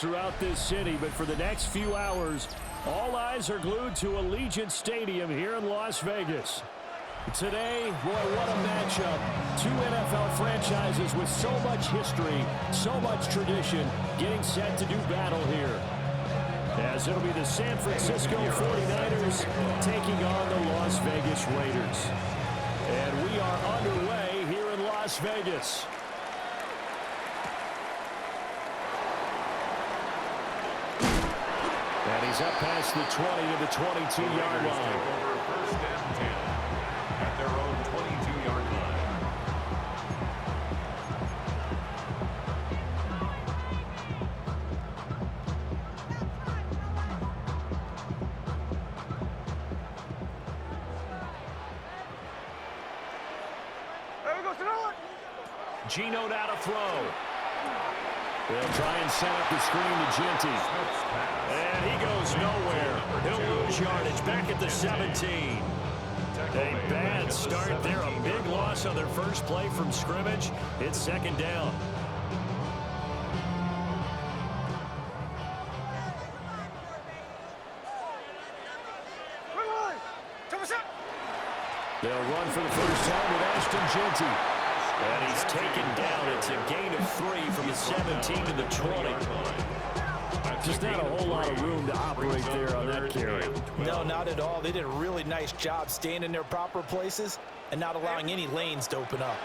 throughout this city, but for the next few hours, all eyes are glued to Allegiant Stadium here in Las Vegas. Today, boy, what a matchup. Two NFL franchises with so much history, so much tradition, getting set to do battle here. As it'll be the San Francisco 49ers taking on the Las Vegas Raiders. And we are underway here in Las Vegas. And he's up past the 20 to the 22-yard line. First and 10 at their own 22-yard line. Gino now to throw. They'll try and set up the screen to Ginty. And he goes nowhere. He'll lose yardage back at the 17. A bad start there. A big loss on their first play from scrimmage. It's second down. They'll run for the first time with Ashton Ginty. And he's taken down. It's a gain of 3 from the 17 to the 20. Just not a whole lot of room to operate there on that carry. No, not at all. They did a really nice job staying in their proper places and not allowing any lanes to open up.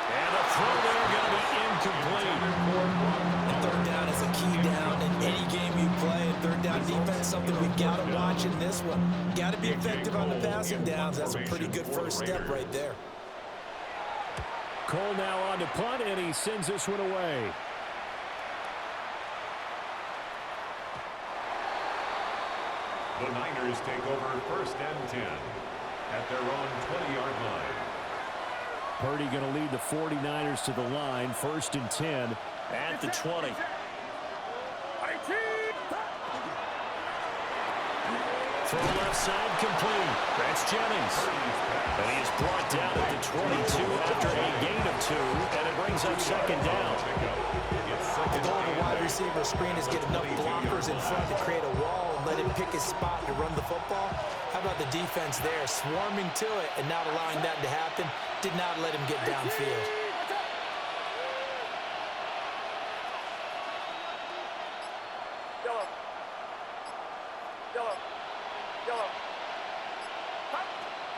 And the throw there going to be incomplete. And third down is a key down in any game you play. And third down defense, something we've got to watch in this one. Got to be effective on the passing downs. That's a pretty good first step right there. Cole now on to punt, and he sends this one away. The Niners take over first and 10 at their own 20-yard line. Purdy going to lead the 49ers to the line, first and 10 at the 20. Throw left side complete. That's Jennings. And he is brought down at the 22 after a gain of 2, and it brings up second down. The goal of the wide receiver screen is get enough blockers in front to create a wall and let him pick his spot to run the football. How about the defense there, swarming to it and not allowing that to happen? Did not let him get downfield.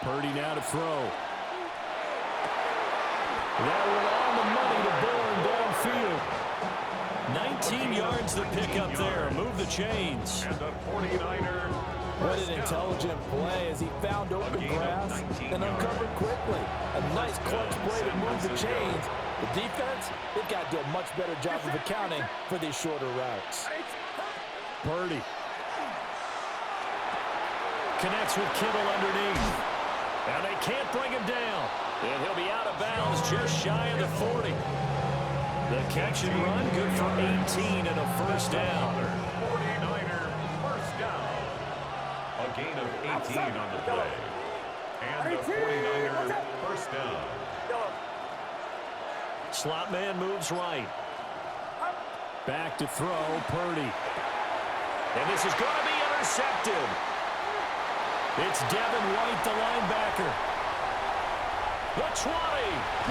Purdy now to throw. That one on the money to Bourne downfield. 19 yards the pickup there. Move the chains. And the 49er. What an intelligent play as he found open grass and uncovered quickly. A nice clutch play to move the chains. The defense, they've got to do a much better job of accounting for these shorter routes. Purdy connects with Kittle underneath. And they can't bring him down. And he'll be out of bounds just shy of the 40. The catch and run good for 18 and a first down. 49er first down. A gain of 18 on the play. And the 49er first down. Slot man moves right. Back to throw, Purdy. And this is going to be intercepted. It's Devin White, the linebacker. The 20.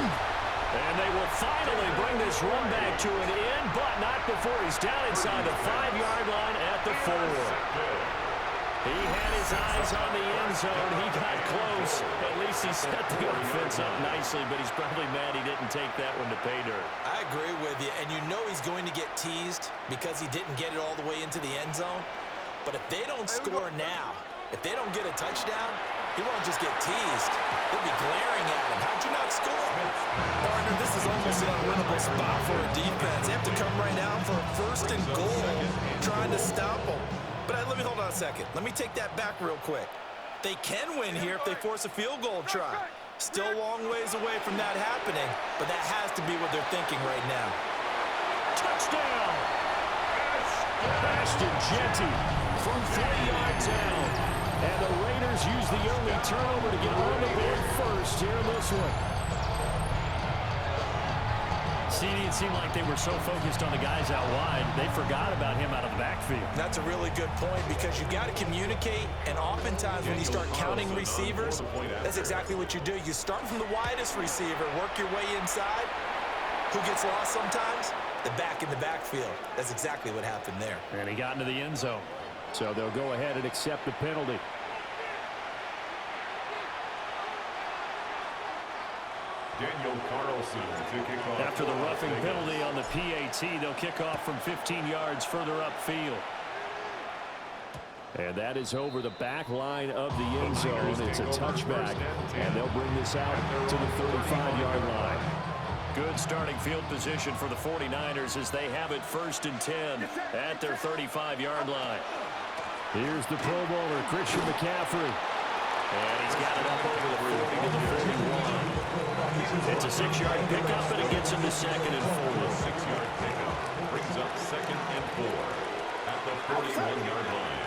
And they will finally bring this run back to an end, but not before he's down inside the 5-yard line at the 4. He had his eyes on the end zone. He got close. At least he set the offense up nicely, but he's probably mad he didn't take that one to pay dirt. I agree with you, and you know he's going to get teased because he didn't get it all the way into the end zone. But if they don't score now, if they don't get a touchdown, he won't just get teased. They'll be glaring at him. How'd you not score? Partner, this is almost an unwinnable spot for a defense. They have to come right out for a first and goal, trying to stop them. But let me hold on a second. Let me take that back real quick. They can win here if they force a field goal try. Still a long ways away from that happening, but that has to be what they're thinking right now. Touchdown! Ashton Ginty from 3 yards out. And the Raiders use the only turnover to get on the board first here in this one. It seemed like they were so focused on the guys out wide, they forgot about him out of the backfield. That's a really good point because you got to communicate, and oftentimes when you start counting receivers, that's exactly what you do. You start from the widest receiver, work your way inside. Who gets lost sometimes? The back in the backfield. That's exactly what happened there. And he got into the end zone. So they'll go ahead and accept the penalty. Daniel Carlson to kick off. After the roughing penalty on the PAT, they'll kick off from 15 yards further upfield. And that is over the back line of the end zone. It's a touchback, and they'll bring this out to the 35-yard line. Good starting field position for the 49ers as they have it 1st and 10 at their 35-yard line. Here's the Pro Bowler, Christian McCaffrey. And he's got it up over the 40 to the 41. It's a 6-yard pickup, and it gets him to 2nd and 4. 6-yard pickup brings up 2nd and 4 at the 41-yard line.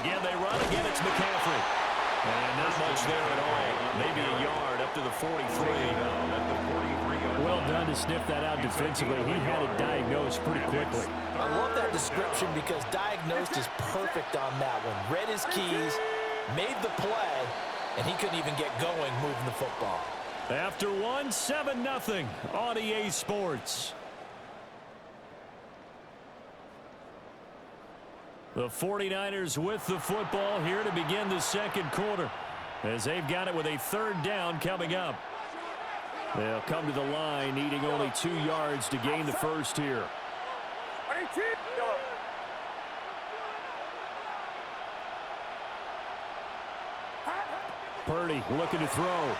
Again, they run. Again, it's McCaffrey. And not much there at all. Maybe a yard up to the 43. Well done to sniff that out defensively. He had it diagnosed pretty quickly. I love that description because diagnosed is perfect on that one. Read his keys, made the play, and he couldn't even get going moving the football. After one, 7-0 on EA Sports. The 49ers with the football here to begin the second quarter as they've got it with a 3rd down coming up. They'll come to the line needing only 2 yards to gain the first here. Purdy looking to throw.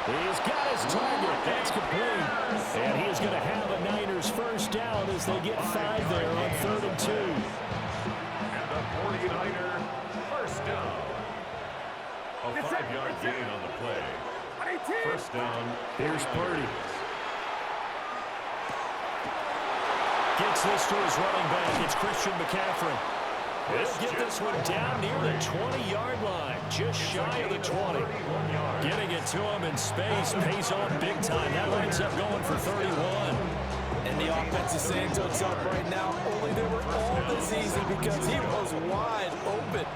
He's got his target. That's complete. And he is going to have a Niners first down as they get 5 there on 3rd and 2. And the 49er first down. A 5-yard gain on the play. First down. Here's Purdy. Gets this to his running back. It's Christian McCaffrey. He'll get this one down near the 20-yard line, just shy of the 20. Getting it to him in space, pays off big time. That winds up going for 31. And the offense is saying to itself right now, only they were all this season because he was wide open.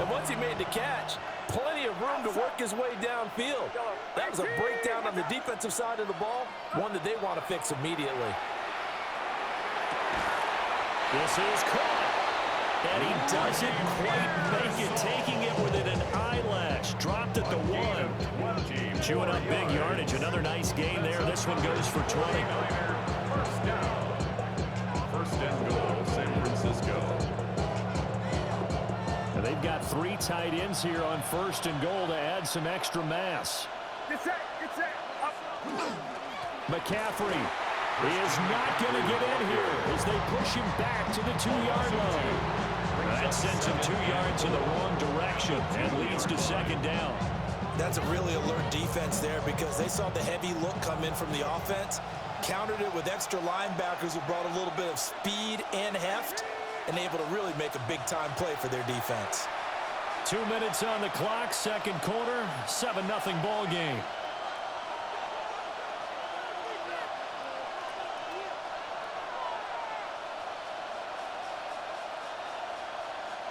And once he made the catch, plenty of room to work his way downfield. That was a breakdown on the defensive side of the ball, one that they want to fix immediately. This is caught. And he doesn't quite make it, taking it within an eyelash. Dropped at the 1. Chewing up big yardage. Another nice gain there. This one goes for 20. First down. First and goal, San Francisco. And they've got 3 tight ends here on 1st and goal to add some extra mass. McCaffrey is not going to get in here as they push him back to the 2-yard line. That sends him 2 yards in the wrong direction and leads to 2nd down. That's a really alert defense there because they saw the heavy look come in from the offense, countered it with extra linebackers who brought a little bit of speed and heft, and able to really make a big-time play for their defense. 2 minutes on the clock, second quarter, 7-0 ball game.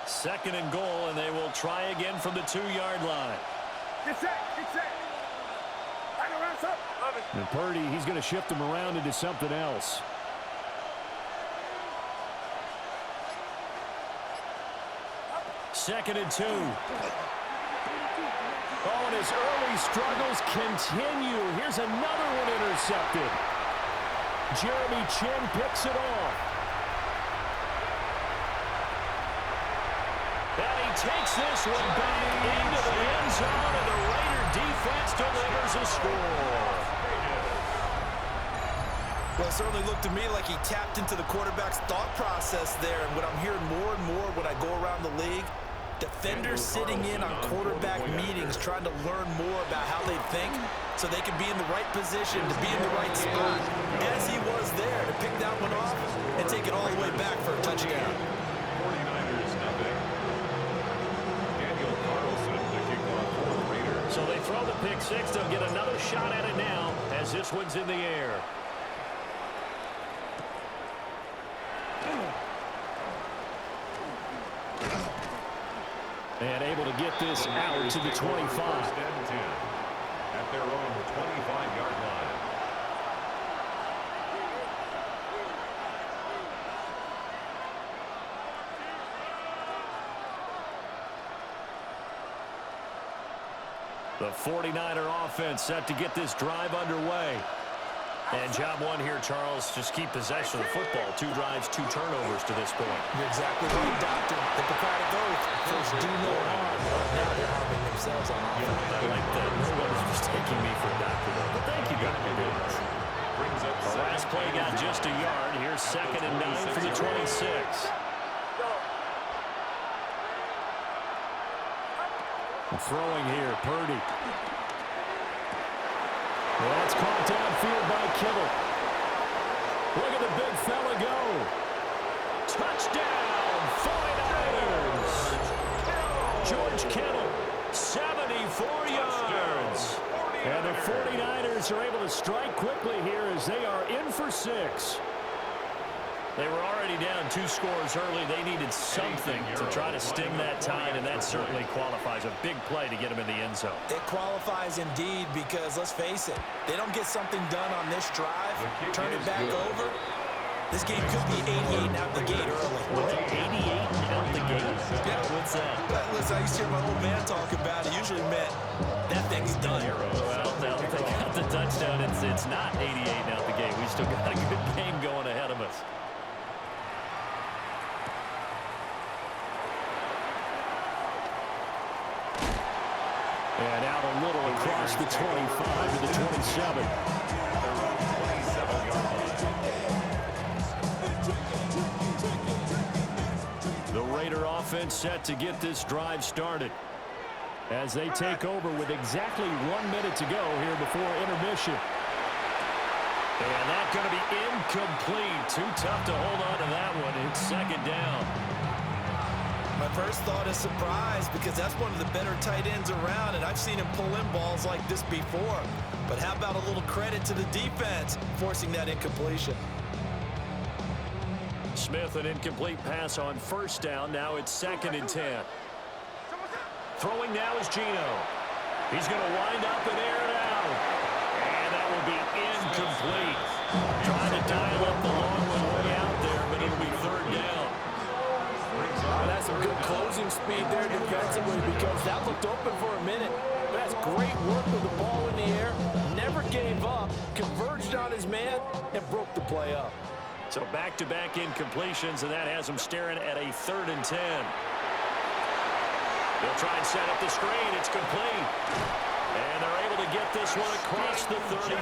Second and goal, and they will try again from the 2-yard line. And Purdy, he's going to shift them around into something else. Second and 2. Oh, and his early struggles continue. Here's another one intercepted. Jeremy Chin picks it off. And he takes this one back into the end zone, and the Raider defense delivers a score. Well, it certainly looked to me like he tapped into the quarterback's thought process there. And what I'm hearing more and more when I go around the league, defenders sitting in on quarterback meetings trying to learn more about how they think so they can be in the right position to be in the right spot. As he was there to pick that one off and take it all the way back for a touchdown. 49ers nothing. Daniel Carlson, the kickoff for the Raiders. So they throw the pick six. They'll get another shot at it now as this one's in the air. And able to get this out to the 25. First and 10 at their own 25-yard line. The 49er offense set to get this drive underway. And job one here, Charles, just keep possession of the football. 2 drives, 2 turnovers to this point. You're exactly right, Doctor. Hippocratic oath. First, do no harm. Now they're harming themselves on offense. I like that. No one's mistaking me for a doctor, though. But thank you, Dr. Davis. The last play got just a yard. Here's 2nd and 9 for the 26. Throwing here, Purdy. That's caught downfield by Kittle. Look at the big fella go. Touchdown, 49ers. George Kittle, 74 yards. And the 49ers are able to strike quickly here as they are in for 6. They were already down 2 scores early. They needed something to try to stem that tide, and that certainly qualifies. A big play to get them in the end zone. It qualifies indeed because, let's face it, they don't get something done on this drive, turn it back over. This game could be 88 out the gate early. What? 88 out the gate? Yeah. What's that? Listen, I used to hear my old man talk about it. Usually meant that thing's done. Well, now if they got the touchdown, it's not 88 out the gate. We still got a good game going ahead of us. And out a little across the 25 to the 27. The Raider offense set to get this drive started as they take over with exactly 1 minute to go here before intermission. And that's going to be incomplete. Too tough to hold on to that one. It's 2nd down. My first thought is surprise because that's one of the better tight ends around, and I've seen him pull in balls like this before. But how about a little credit to the defense forcing that incompletion? Smith, an incomplete pass on 1st down. Now it's 2nd and 10. Throwing now is Geno. He's going to wind up and air it out. And that will be incomplete. Trying to dial up the long one way out there, but it'll be 3rd down. That's some good closing speed there defensively because that looked open for a minute. That's great work with the ball in the air. Never gave up, converged on his man, and broke the play up. So back-to-back incompletions, and that has them staring at a 3rd and 10. They'll try and set up the screen. It's complete. And they're able to get this one across the 35.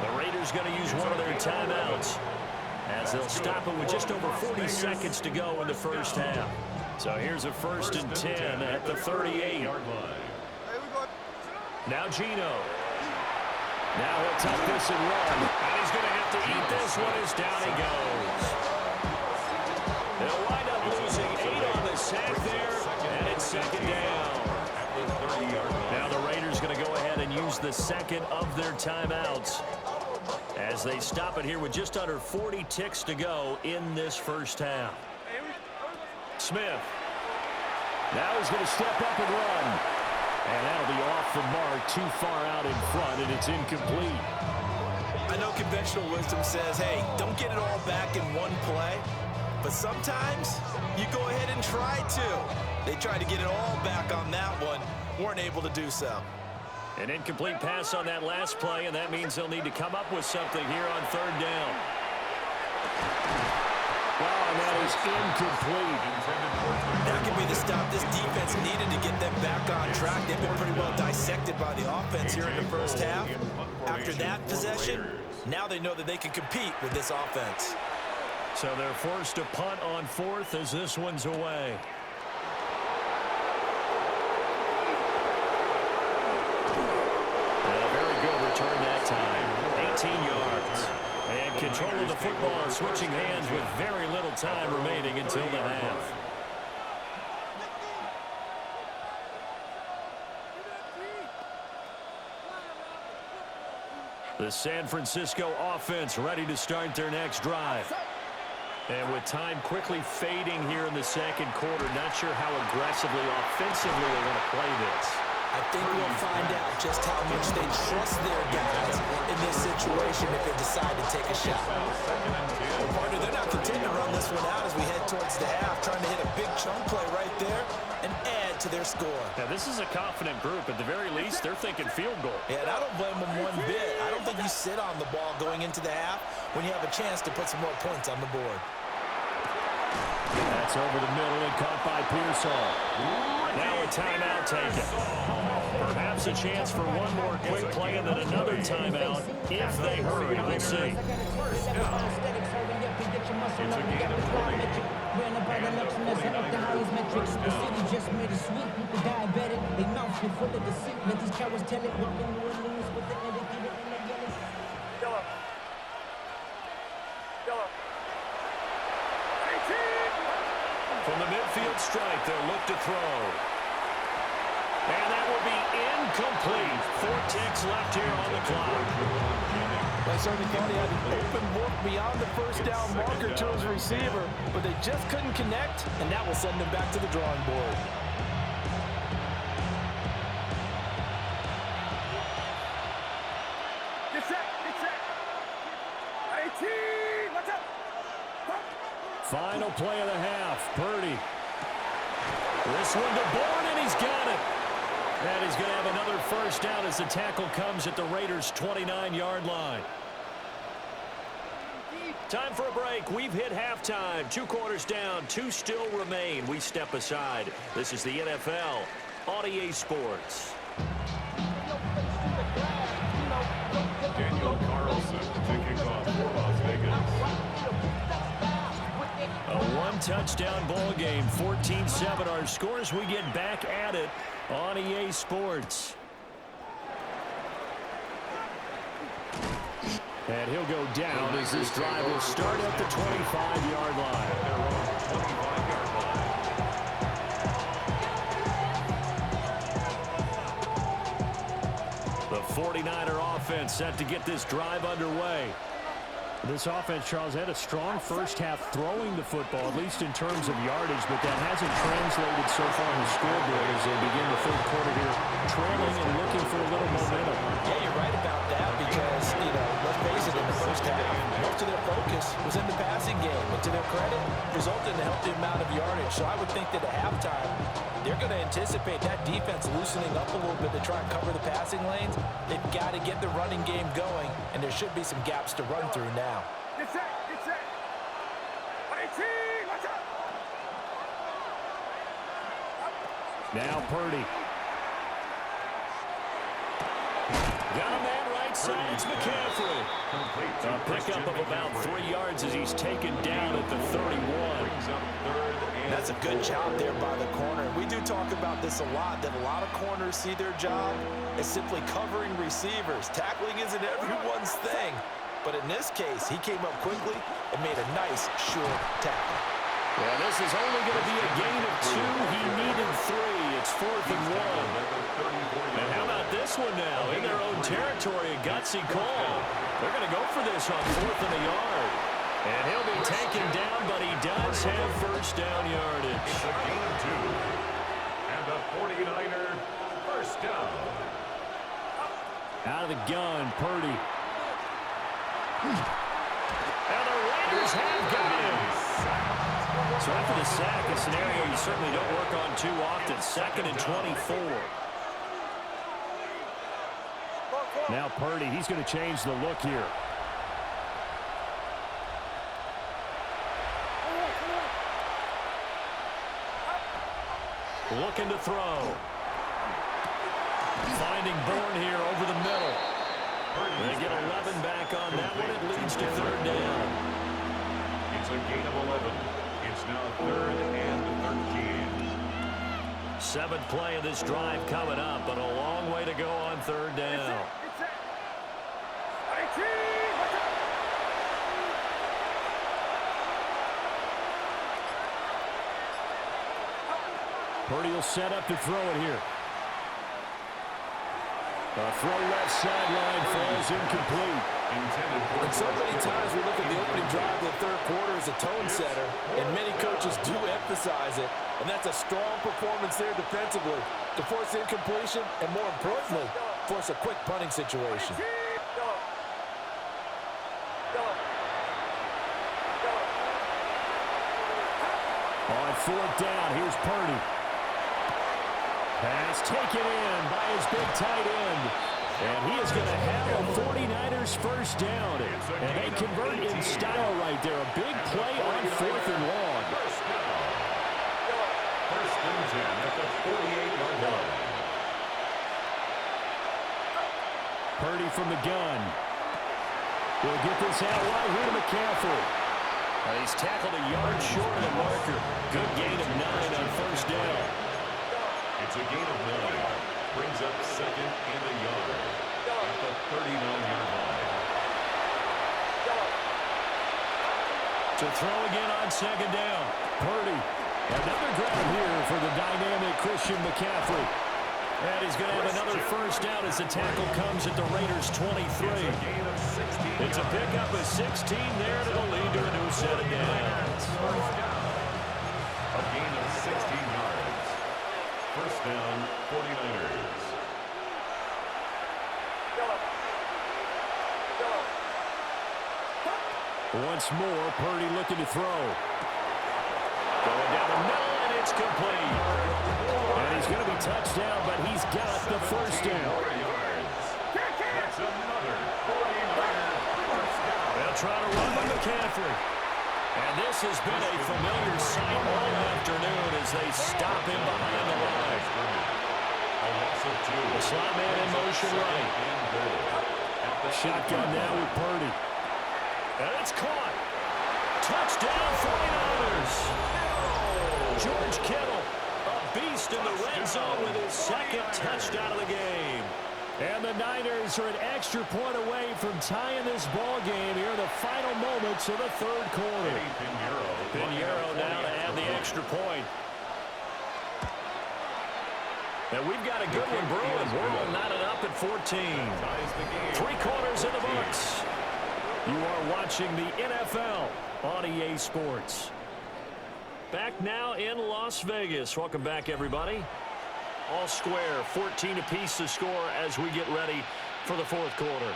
The Raiders going to use one of their timeouts as they'll stop it with just over 40 seconds to go in the first half. So here's a 1st and 10 at the 38. Now Geno. Now he'll tuck this and run. And he's going to have to eat this one as down he goes. They'll wind up losing 8 on the sack there, and it's 2nd down. Now the Raiders going to go ahead and use the 2nd of their timeouts as they stop it here with just under 40 ticks to go in this first half. Smith. Now he's going to step up and run. And that'll be off the mark, too far out in front, and it's incomplete. I know conventional wisdom says, hey, don't get it all back in one play. But sometimes you go ahead and try to. They tried to get it all back on that one. Weren't able to do so. An incomplete pass on that last play, and that means they'll need to come up with something here on 3rd down. Wow, and that is incomplete. That could be the stop this defense needed to get them back on track. They've been pretty well dissected by the offense here in the first half. After that possession, now they know that they can compete with this offense. So they're forced to punt on 4th as this one's away. A very good return that time. 18 yards. And control of the football, switching hands with very little time remaining until the half. The San Francisco offense ready to start their next drive. And with time quickly fading here in the second quarter, not sure how aggressively, offensively they're going to play this. I think we'll find out just how much they trust their guys in this situation if they decide to take a shot. Well, partner, they're not content to run this one out as we head towards the half, trying to hit a big chunk play right there and add to their score. Now, this is a confident group. At the very least, they're thinking field goal. Yeah, and I don't blame them one bit. I don't think you sit on the ball going into the half when you have a chance to put some more points on the board. That's over the middle and caught by Pearsall. Now a timeout taken. Perhaps a chance for one more quick play and then another timeout if they hurry. We'll see. It's a gain of 20. From the midfield strike, they'll look to throw. And that will be incomplete. 4 ticks left here on the clock. I certainly thought he had an open look beyond the first down marker to his receiver, but they just couldn't connect, and that will send him back to the drawing board. Get set, get set. 18, watch out. Final play of the half. Purdy. This one to Bourne, and he's got it. And he's going to have another first down as the tackle comes at the Raiders' 29-yard line. Time for a break. We've hit halftime. 2 quarters down. 2 still remain. We step aside. This is the NFL on EA Sports. Daniel Carlson to kick off for Las Vegas. A 1-touchdown ball game, 14-7 our scores. We get back at it on EA Sports. And he'll go down as this drive will start at the 25-yard line. The 49er offense set to get this drive underway. This offense, Charles, had a strong first half throwing the football, at least in terms of yardage, but that hasn't translated so far on the scoreboard as they begin the third quarter here, trailing and looking for a little momentum. Yeah, you're right about that because, let's face it, in the first half, most of their focus was in the passing game. And to their credit, resulted in a healthy amount of yardage. So I would think that at halftime, they're going to anticipate that defense loosening up a little bit to try and cover the passing lanes. They've got to get the running game going, and there should be some gaps to run through now. Get set, get set. 18, watch out. Now Purdy. Got a man right side. It's McCaffrey. A pickup of about 3 yards as he's taken down at the 31. That's a good job there by the corner. We do talk about this a lot, that a lot of corners see their job as simply covering receivers. Tackling isn't everyone's thing. But in this case, he came up quickly and made a nice, short tackle. Well, this is only going to be a gain of 2. He needed 3. It's 4th and 1. And how about this one now? In their own territory, a gutsy call. They're going to go for this on 4th and a yard. And he'll be taken down, but he does have first down yardage. It's a gain of 2. And the 49er first down. Out of the gun, Purdy. And the Raiders have got him. So after the sack, a scenario you certainly don't work on too often. 2nd and 24. Now Purdy, he's going to change the look here. Looking to throw. Finding Bourne here over the middle. They get 11 back on that one. It leads to 3rd down. It's a gain of 11. It's now 3rd and 13. 7th play of this drive coming up, but a long way to go on 3rd down. Get set. 18, watch out. Purdy will set up to throw it here. A throw left sideline falls is incomplete. And so many times we look at the opening drive of the third quarter as a tone setter, and many coaches do emphasize it. And that's a strong performance there defensively to force incompletion and, more importantly, force a quick punting situation. On fourth down, here's Purdy. Pass taken in by his big tight end. And he is going to have a 49ers first down. And they convert in style right there. A big play on fourth and long. First and 10 at the 48-yard line. Purdy from the gun. We'll get this out right here to McCaffrey. He's tackled a yard short of the marker. Good gain of 9 on first down. It's a gain of 9. Brings up second and a yard at the 39-yard line. To throw again on second down. Purdy. Another grab here for the dynamic Christian McCaffrey. And he's going to have another first down as the tackle comes at the Raiders' 23. It's a pickup of 16 there, and it'll lead to a new set of downs. A gain of 16 yards. First down, 49ers. Once more, Purdy looking to throw. Going down the middle, and it's complete. And he's going to be touched down, but he's got the first down. That's another 49er first down. They'll try to run by McCaffrey. And this has been a familiar sight all afternoon as they stop him behind the line. A loss of 2. The slot man in motion right. Shotgun now with Purdy. And it's caught. Touchdown 49ers. George Kittle, a beast in the red zone with his second touchdown of the game. And the Niners are an extra point away from tying this ball game here in the final moments of the third quarter. Pinheiro now to add the extra point. And we've got a good one brewing. We're all knotted up at 14. 3 quarters in the books. You are watching the NFL on EA Sports. Back now in Las Vegas. Welcome back, everybody. All square, 14 apiece to score as we get ready for the fourth quarter.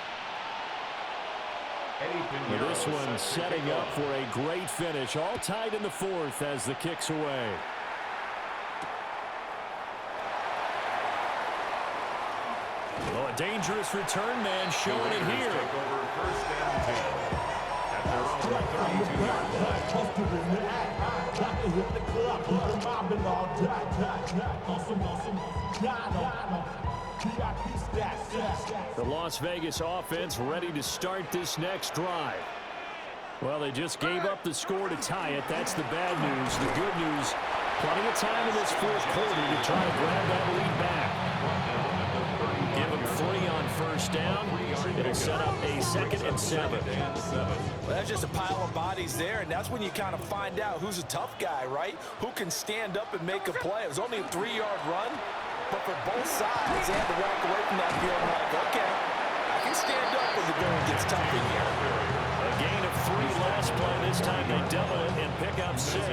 This one setting up for a great finish. All tied in the fourth as the kick's away. Oh, a dangerous return man showing it here. Take over first and 10 at their own 32-yard line. The Las Vegas offense ready to start this next drive. Well, they just gave up the score to tie it. That's the bad news. The good news, plenty of time in this fourth quarter to try to grab that lead back. Give them 3 on first down. It'll set up a 2nd and 7. Well, that's just a pile of bodies there, and that's when you kind of find out who's a tough guy, right? Who can stand up and make a play. It was only a 3-yard run, but for both sides, they had to walk away from that field like, okay, I can stand up when the going gets tough in here. A gain of 3 last play. This time they double it and pick up 6.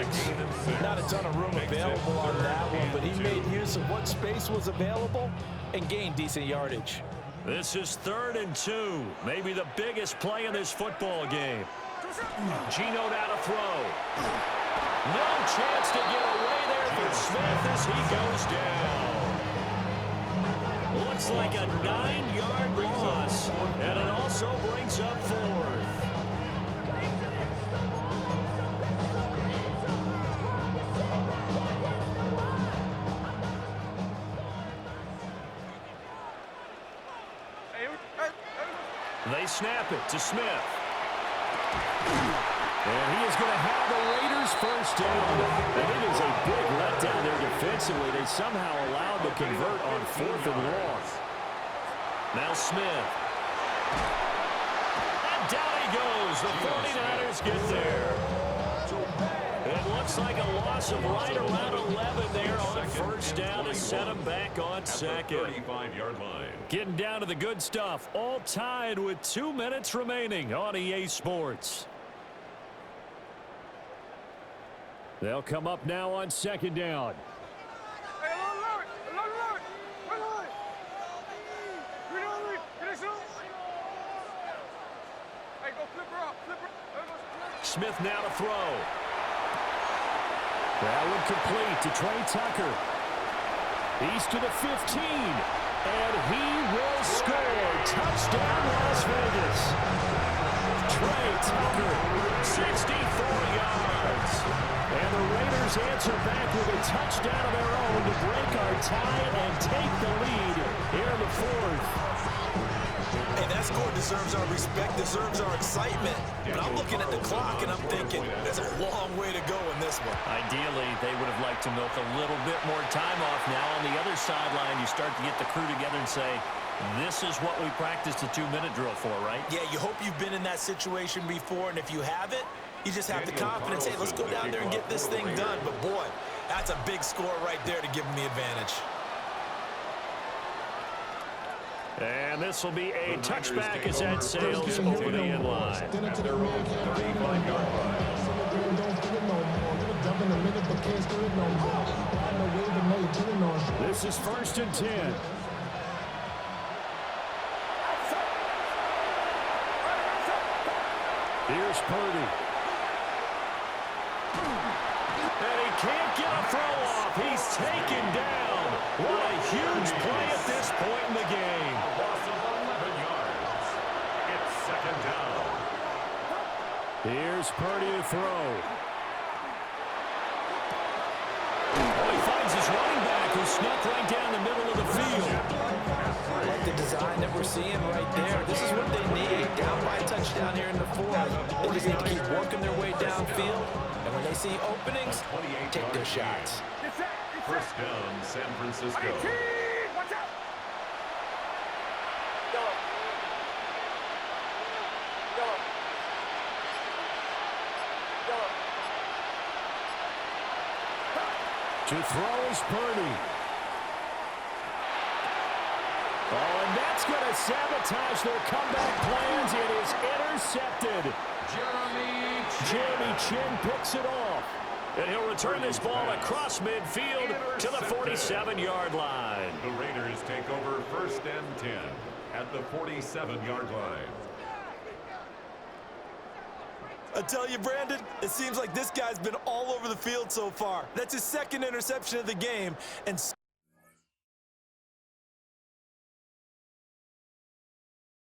Not a ton of room available on that one, but he made use of what space was available and gained decent yardage. This is 3rd and 2. Maybe the biggest play in this football game. Geno now to throw. No chance to get away there for Smith as he goes down. Looks like a 9-yard loss, and it also brings up 4th. They snap it to Smith. And he is going to have the Raiders first down. And it is a big letdown there defensively. They somehow allowed the convert on 4th and long. Now Smith. And down he goes. The 49ers get there. It looks like a loss of right around 11 there on first down to set him back on second. 35-yard line. Getting down to the good stuff. All tied with 2 minutes remaining on EA Sports. They'll come up now on second down. Smith now to throw. That one complete to Trey Tucker. He's to the 15. And he will score. Touchdown, Las Vegas. Trey Tucker, 64 yards. And the Raiders answer back with a touchdown of their own to break our tie and take the lead here in the fourth. Hey, that score deserves our respect, deserves our excitement. But I'm looking at the clock and I'm thinking there's a long way to go in this one. Ideally, they would have liked to milk a little bit more time off. Now on the other sideline, you start to get the crew together and say, this is what we practiced a 2-minute drill for, right? Yeah, you hope you've been in that situation before, and if you haven't, you just have the confidence, hey, let's go down there and get this thing done. But boy, that's a big score right there to give them the advantage. And this will be a touchback as that sails over the end line. At their own 35-yard line. This is 1st and 10. Here's Purdy. And he can't get a throw off. He's taken down. What a huge play at this point in the game. A loss of 11 yards. It's second down. Here's Purdy to throw. Oh, he finds his running back who snuck right down the middle of the field. Like the design that we're seeing right there. This is what they need. Down by a touchdown here in the fourth. They just need to keep working their way downfield. And when they see openings, take their shots. First down, San Francisco. Watch out! To throw is Purdy. Oh, and that's going to sabotage their comeback plans. It is intercepted. Jeremy Chin picks it off. And he'll return this ball across midfield to the 47-yard line. The Raiders take over 1st and 10 at the 47-yard line. I tell you, Brandon, it seems like this guy's been all over the field so far. That's his second interception of the game. And